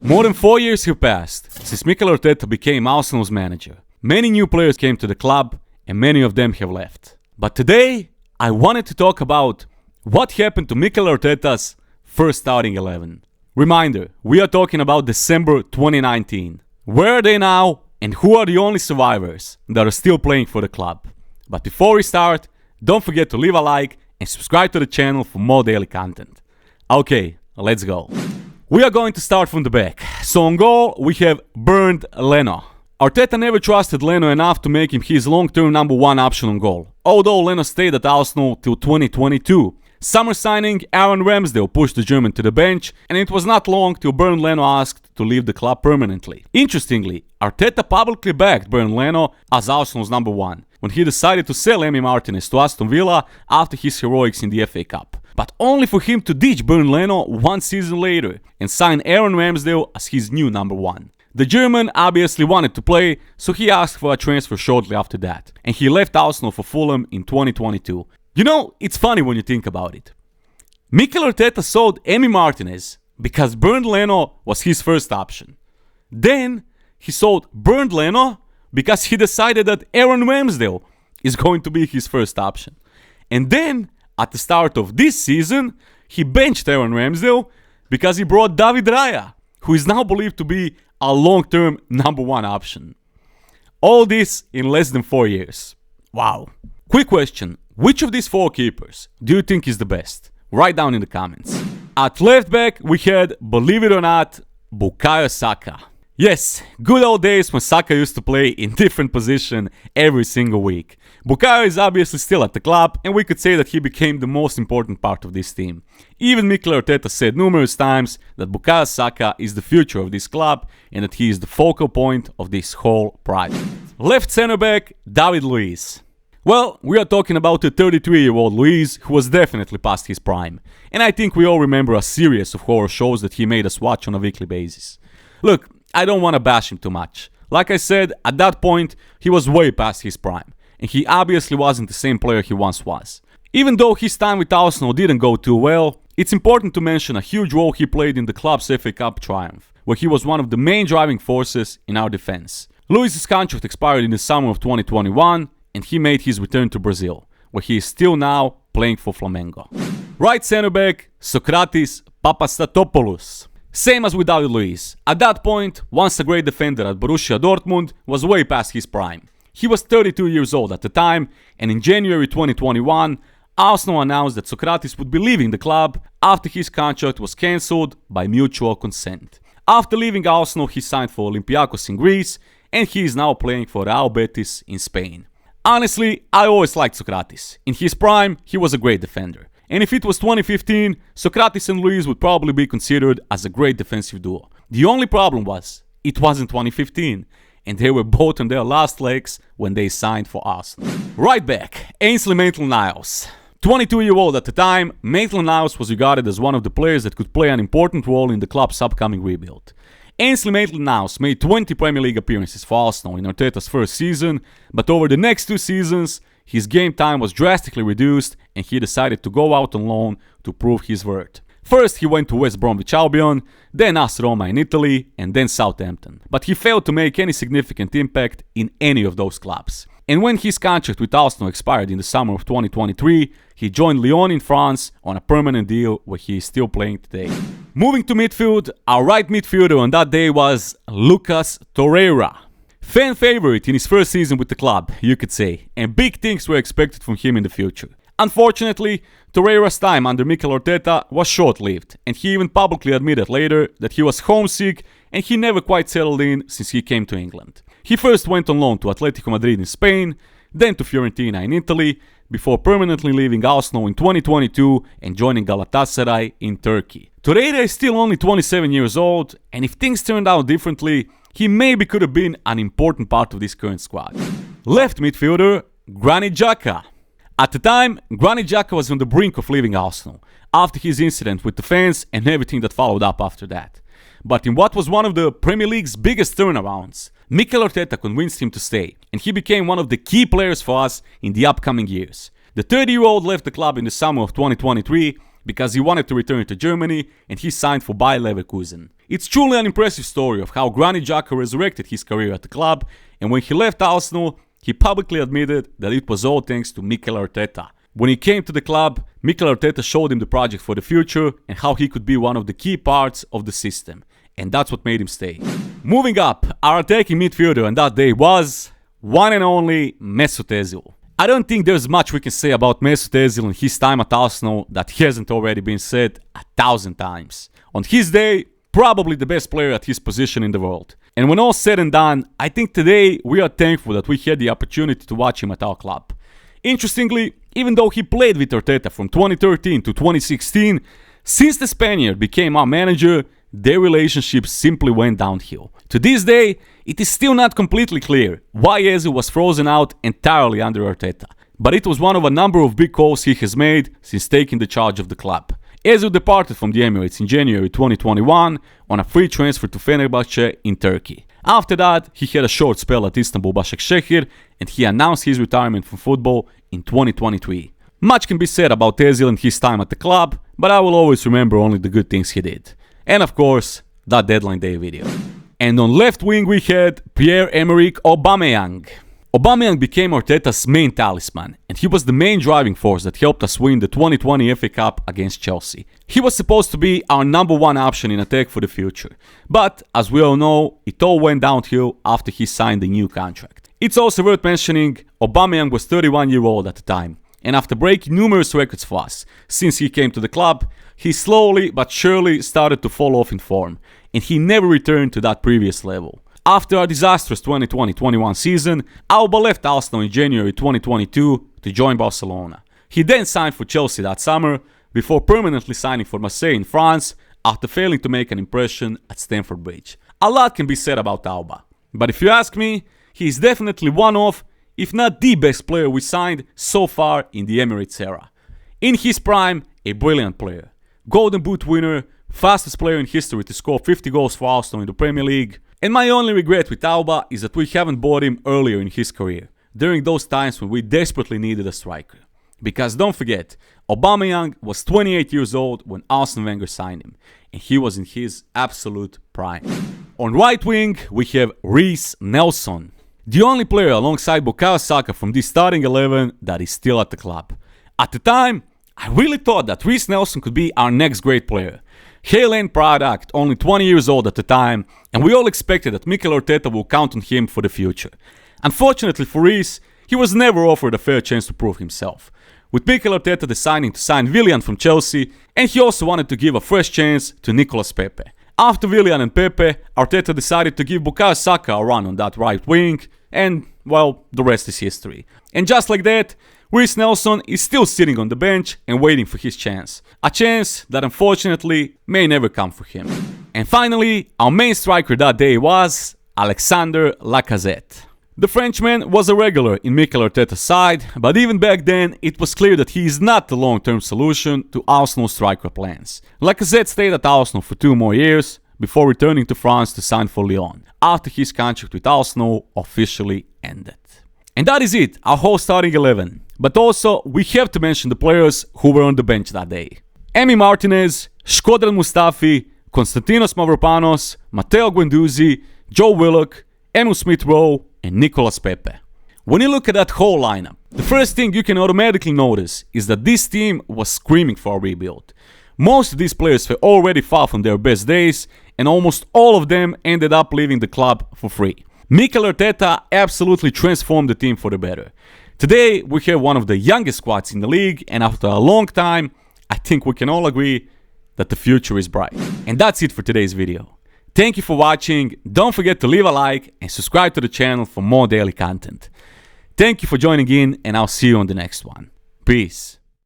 More than 4 years have passed since Mikel Arteta became Arsenal's manager. Many new players came to the club and many of them have left. But today, I wanted to talk about what happened to Mikel Arteta's first starting 11. Reminder, we are talking about December 2019. Where are they now and who are the only survivors that are still playing for the club? But before we start, don't forget to leave a like and subscribe to the channel for more daily content. Okay, let's go. We are going to start from the back. So on goal, we have Bernd Leno. Arteta never trusted Leno enough to make him his long-term number one option on goal, although Leno stayed at Arsenal till 2022. Summer signing Aaron Ramsdale pushed the German to the bench, and it was not long till Bernd Leno asked to leave the club permanently. Interestingly, Arteta publicly backed Bernd Leno as Arsenal's number one when he decided to sell Emi Martinez to Aston Villa after his heroics in the FA Cup. But only for him to ditch Bernd Leno one season later and sign Aaron Ramsdale as his new number one. The German obviously wanted to play, so he asked for a transfer shortly after that, and he left Arsenal for Fulham in 2022. You know, it's funny when you think about it. Mikel Arteta sold Emi Martinez because Bernd Leno was his first option. Then he sold Bernd Leno because he decided that Aaron Ramsdale is going to be his first option. And then, at the start of this season, he benched Aaron Ramsdale because he brought David Raya, who is now believed to be a long-term number one option. All this in less than 4 years. Wow. Quick question. Which of these 4 keepers do you think is the best? Write down in the comments. At left back, we had, believe it or not, Bukayo Saka. Yes, good old days when Saka used to play in different position every single week. Bukayo is obviously still at the club, and we could say that he became the most important part of this team. Even Mikel Arteta said numerous times that Bukayo Saka is the future of this club and that he is the focal point of this whole project. Left center back, David Luiz. Well, we are talking about a 33-year-old Luiz who was definitely past his prime, and I think we all remember a series of horror shows that he made us watch on a weekly basis. Look, I don't want to bash him too much. Like I said, at that point, he was way past his prime, and he obviously wasn't the same player he once was. Even though his time with Arsenal didn't go too well, it's important to mention a huge role he played in the club's FA Cup triumph, where he was one of the main driving forces in our defense. Luiz's contract expired in the summer of 2021, and he made his return to Brazil, where he is still now playing for Flamengo. Right center back, Sokratis Papastatopoulos. Same as with David Luiz. At that point, once a great defender at Borussia Dortmund, was way past his prime. He was 32 years old at the time, and in January 2021, Arsenal announced that Sokratis would be leaving the club after his contract was cancelled by mutual consent. After leaving Arsenal, he signed for Olympiacos in Greece, and he is now playing for Real Betis in Spain. Honestly, I always liked Sokratis. In his prime, he was a great defender. And if it was 2015, Sokratis and Luiz would probably be considered as a great defensive duo. The only problem was, it wasn't 2015, and they were both on their last legs when they signed for Arsenal. Right back, Ainsley Maitland-Niles. 22-year-old at the time, Maitland-Niles was regarded as one of the players that could play an important role in the club's upcoming rebuild. Ainsley Maitland-Niles made 20 Premier League appearances for Arsenal in Arteta's first season, but over the next 2 seasons, his game time was drastically reduced and he decided to go out on loan to prove his worth. First he went to West Bromwich Albion, then AS Roma in Italy, and then Southampton. But he failed to make any significant impact in any of those clubs. And when his contract with Arsenal expired in the summer of 2023, he joined Lyon in France on a permanent deal where he is still playing today. Moving to midfield, our right midfielder on that day was Lucas Torreira. Fan favorite in his first season with the club, you could say, and big things were expected from him in the future. Unfortunately, Torreira's time under Mikel Arteta was short-lived, and he even publicly admitted later that he was homesick and he never quite settled in since he came to England. He first went on loan to Atletico Madrid in Spain, then to Fiorentina in Italy, before permanently leaving Arsenal in 2022 and joining Galatasaray in Turkey. Torreira is still only 27 years old, and if things turned out differently, he maybe could have been an important part of this current squad. Left midfielder, Granit Xhaka. At the time, Granit Xhaka was on the brink of leaving Arsenal, after his incident with the fans and everything that followed up after that. But in what was one of the Premier League's biggest turnarounds, Mikel Arteta convinced him to stay, and he became one of the key players for us in the upcoming years. The 30-year-old left the club in the summer of 2023 because he wanted to return to Germany and he signed for Bayer Leverkusen. It's truly an impressive story of how Granit Xhaka resurrected his career at the club, and when he left Arsenal, he publicly admitted that it was all thanks to Mikel Arteta. When he came to the club, Mikel Arteta showed him the project for the future and how he could be one of the key parts of the system. And that's what made him stay. Moving up, our attacking midfielder on that day was one and only Mesut Özil. I don't think there's much we can say about Mesut Özil and his time at Arsenal that hasn't already been said 1,000 times. On his day, probably the best player at his position in the world. And when all said and done, I think today we are thankful that we had the opportunity to watch him at our club. Interestingly, even though he played with Arteta from 2013 to 2016, since the Spaniard became our manager, their relationship simply went downhill. To this day, it is still not completely clear why Özil was frozen out entirely under Arteta, but it was one of a number of big calls he has made since taking the charge of the club. Özil departed from the Emirates in January 2021 on a free transfer to Fenerbahce in Turkey. After that, he had a short spell at Istanbul Başakşehir and he announced his retirement from football in 2023. Much can be said about Özil and his time at the club, but I will always remember only the good things he did. And of course, that deadline day video. And on left wing we had Pierre-Emerick Aubameyang. Aubameyang became Arteta's main talisman, and he was the main driving force that helped us win the 2020 FA Cup against Chelsea. He was supposed to be our number one option in attack for the future, but as we all know, it all went downhill after he signed a new contract. It's also worth mentioning, Aubameyang was 31 years old at the time, and after breaking numerous records for us since he came to the club, he slowly but surely started to fall off in form, and he never returned to that previous level. After a disastrous 2020-21 season, Auba left Arsenal in January 2022 to join Barcelona. He then signed for Chelsea that summer, before permanently signing for Marseille in France after failing to make an impression at Stamford Bridge. A lot can be said about Auba, but if you ask me, he is definitely one of, if not the best player we signed so far in the Emirates era. In his prime, a brilliant player. Golden Boot winner, fastest player in history to score 50 goals for Arsenal in the Premier League. And my only regret with Auba is that we haven't bought him earlier in his career, during those times when we desperately needed a striker. Because don't forget, Aubameyang was 28 years old when Arsene Wenger signed him, and he was in his absolute prime. On right wing, we have Reiss Nelson, the only player alongside Bukayo Saka from this starting 11 that is still at the club. At the time, I really thought that Reiss Nelson could be our next great player. Hale-end product, only 20 years old at the time, and we all expected that Mikel Arteta will count on him for the future. Unfortunately for Reiss, he was never offered a fair chance to prove himself, with Mikel Arteta deciding to sign Willian from Chelsea, and he also wanted to give a fresh chance to Nicolas Pepe. After Willian and Pepe, Arteta decided to give Bukayo Saka a run on that right wing, and, well, the rest is history. And just like that, Reiss Nelson is still sitting on the bench and waiting for his chance. A chance that unfortunately may never come for him. And finally, our main striker that day was Alexander Lacazette. The Frenchman was a regular in Mikel Arteta's side, but even back then it was clear that he is not the long-term solution to Arsenal's striker plans. Lacazette stayed at Arsenal for 2 more years before returning to France to sign for Lyon, after his contract with Arsenal officially ended. And that is it, our whole starting 11. But also, we have to mention the players who were on the bench that day. Emi Martinez, Shkodran Mustafi, Konstantinos Mavropanos, Matteo Guendouzi, Joe Willock, Emil Smith-Rowe, and Nicolas Pepe. When you look at that whole lineup, the first thing you can automatically notice is that this team was screaming for a rebuild. Most of these players were already far from their best days, and almost all of them ended up leaving the club for free. Mikel Arteta absolutely transformed the team for the better. Today, we have one of the youngest squads in the league, and after a long time, I think we can all agree that the future is bright. And that's it for today's video. Thank you for watching, don't forget to leave a like and subscribe to the channel for more daily content. Thank you for joining in, and I'll see you on the next one. Peace.